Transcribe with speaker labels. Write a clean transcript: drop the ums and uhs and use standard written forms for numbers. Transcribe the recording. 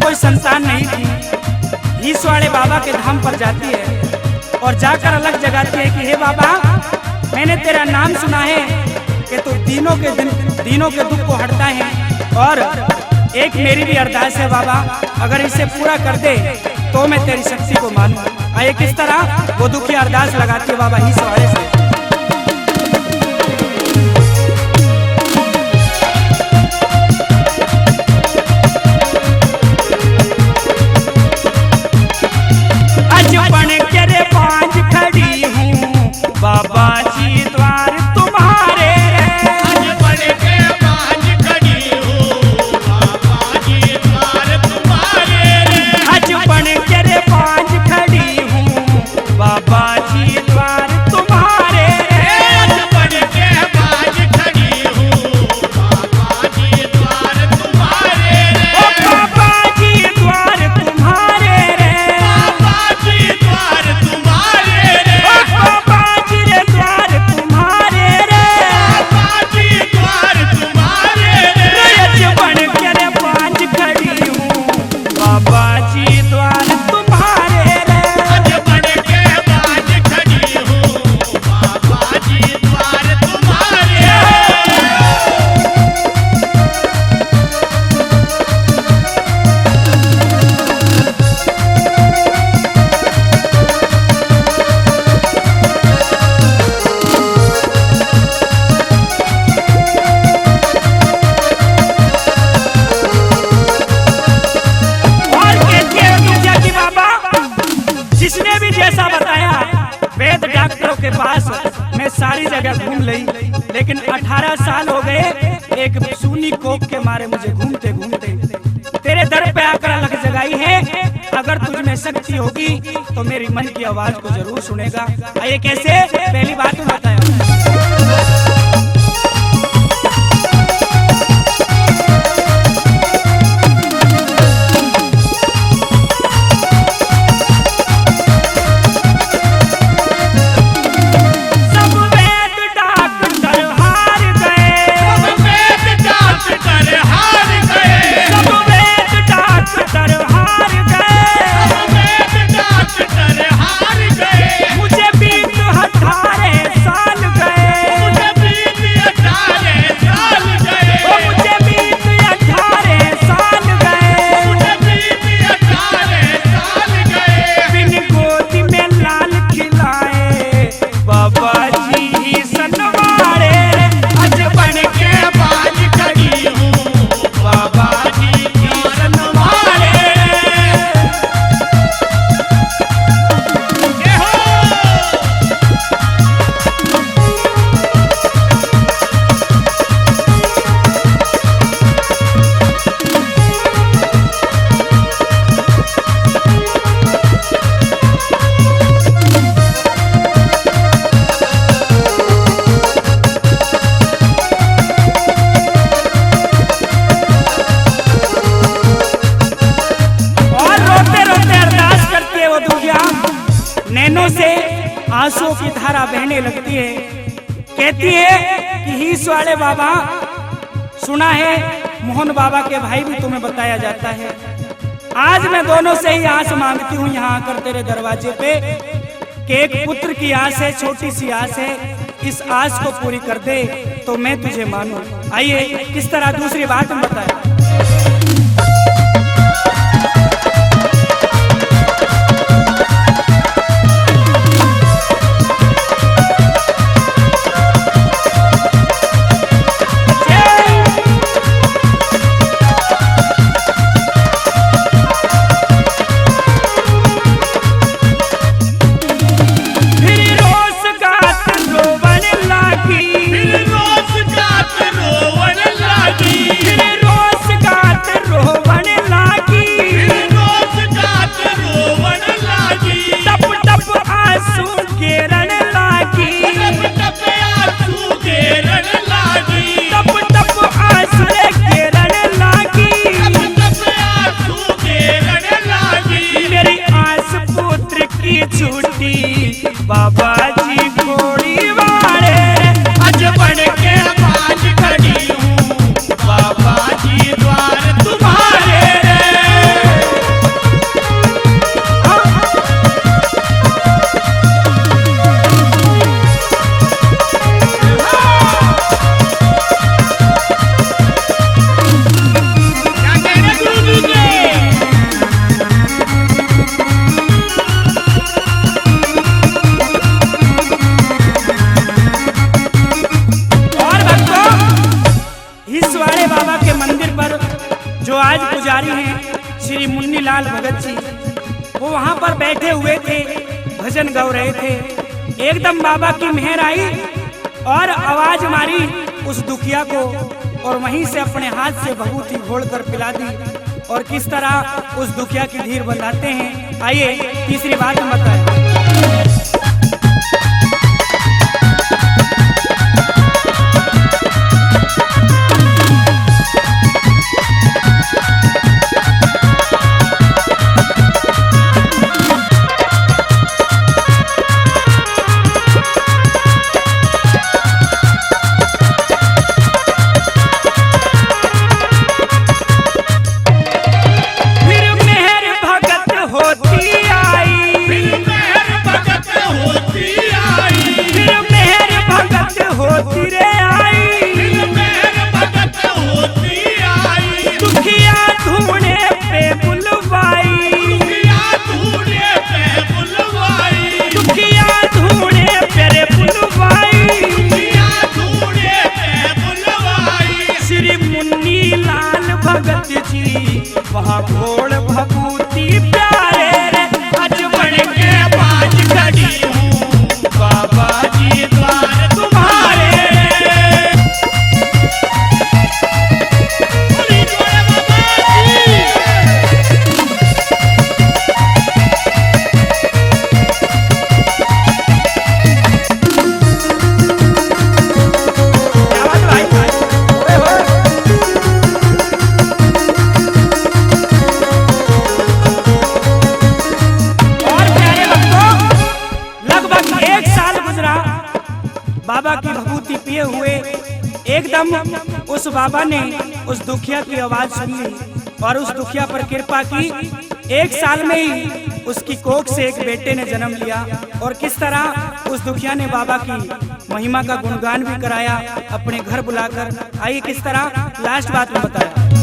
Speaker 1: कोई संतान नहीं थी, ईश वाले बाबा के धाम पर जाती है और जाकर अलग जगाती है कि हे बाबा, मैंने तेरा नाम सुना है कि तू तीनों के दुख को हटता है, और एक मेरी भी अरदास है बाबा, अगर इसे पूरा कर दे तो मैं तेरी शक्ति को मानूं। आइए किस तरह वो दुखी अरदास लगाती है बाबा ईश वाले से। बाबा जी द्वार तुम्हारे
Speaker 2: आज बन के बाज खड़ी हूँ, बाबा जी द्वार तुम्हारे
Speaker 1: आज बन के रे बाज खड़ी हूँ, बाबा जी द्वार तुम्हारे
Speaker 2: आज बन के बाज खड़ी हूँ, बाबा जी द्वार तुम्हारे
Speaker 1: ओ बाबा जी द्वार तुम्हारे
Speaker 2: बाबा जी द्वार तुम्हारे
Speaker 1: ओ बाबा जी रे द्वार तुम्हारे
Speaker 2: बाबा जी द्वार तुम्हारे
Speaker 1: आज बन के रे बाज खड़ी हूँ, बाबा जी द्वार तुम्हारे
Speaker 2: आज बन के बाज खड़ी हूँ, बाबा जी द्वार तुम्हारे
Speaker 1: और कहती है दुर्गा की बाबा, जिसने भी जैसा बताया, वेद डॉक्टरों के पास मैं सारी जगह घूम ली, लेकिन 18 साल हो गए एक सूनी कोप के मारे मुझे घूमते घूमते तेरे दर पे आकर अलग जगाई है। अगर तुझ में शक्ति होगी तो मेरी मन की आवाज को जरूर सुनेगा। आइए कैसे, पहली बात बताया। सब वेद डॉक्टर हार गए,
Speaker 2: वेद डॉक्टर हार गए,
Speaker 1: सब वेद डॉक्टर हार गए,
Speaker 2: वेद डॉक्टर हार गए,
Speaker 1: मुझे बीत 18 साल गए,
Speaker 2: मुझे बीत 18 साल गए,
Speaker 1: ओ मुझे बीत 18 साल गए,
Speaker 2: मुझे बीत 18 साल गए,
Speaker 1: बिन गोदी में लाल खिलाए बाबा जी सनवारे आज बन
Speaker 2: के बाज खड़ी हूँ, बाबा जी द्वार तुम्हारे के हो
Speaker 1: और रोते रोते अरदास करती है वो दुखिया, नैनों से आंसुओं की धारा बहने लगती है। कहती है कि ईश वाले बाबा, सुना है मोहन बाबा के भाई भी तुम्हें बताया जाता है, आज मैं दोनों से ही आस मांगती हूँ यहाँ आकर तेरे दरवाजे पे कि एक पुत्र की आस है, छोटी सी आस है, इस आस को पूरी कर दे तो मैं तुझे मानूं। आइए किस तरह दूसरी बात में बताया। फिर रोस गात रोवन लागी,
Speaker 2: फिर रोज जात रोवन लागी,
Speaker 1: फिर रोस मुन्नीलाल भगत जी वो वहां पर बैठे हुए थे, भजन गा रहे थे। एकदम बाबा की मेहर आई और आवाज मारी उस दुखिया को और वहीं से अपने हाथ से भभूति घोलकर पिला दी। और किस तरह उस दुखिया की धीर बंधाते हैं, आइए तीसरी बात हम बताएं। वहाँ घोड़ भभूति प्यारे रे, आज बन के बाज खड़ी हूँ बाबा जी द्वार तुम्हारे। बाबा की भभूति पिए हुए एकदम उस बाबा ने उस दुखिया की आवाज सुन ली और उस दुखिया पर कृपा की। 1 साल में ही उसकी कोख से एक बेटे ने जन्म लिया। और किस तरह उस दुखिया ने बाबा की महिमा का गुणगान भी कराया अपने घर बुलाकर। आइए किस तरह लास्ट बात में बताया।